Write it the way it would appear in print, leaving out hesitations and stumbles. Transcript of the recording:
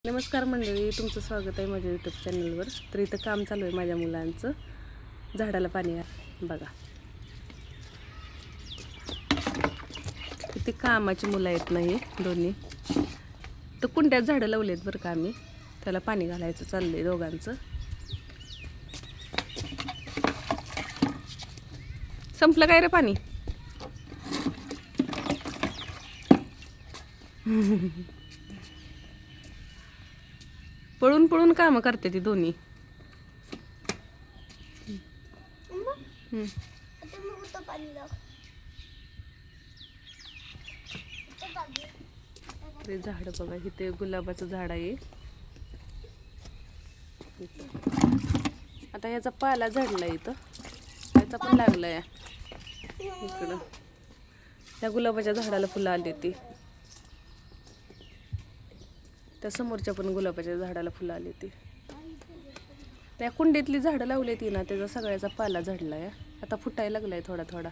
नमस्कार मंडळी, तुमचं स्वागत आहे माझ्या यूट्यूब चॅनलवर. तर इथं काम चालू आहे माझ्या मुलांचं. झाडाला पाणी बघा, किती कामाची मुलं आहेत ना ही दोन्ही. तर कुंड्यात झाडं लावलेत बरं का आम्ही. त्याला पाणी घालायचं चाललंय दोघांचं. संपलं काय रे पाणी? पळून पळून कामं करते ती दोन्ही. ते झाड बघा, इथे गुलाबाचं झाड आहे. आता याचा पाला झडला इथं, याचा पण लागलाय इकडं. त्या गुलाबाच्या झाडाला फुलं आली ती. त्या समोरच्या पण गुलाबाच्या झाडाला फुलं आली ती. त्या कुंडीतली झाडं लावली ती ना, त्याचा सगळ्याचा पाला झडलाय. आता फुटायला लागलाय थोडा थोडा.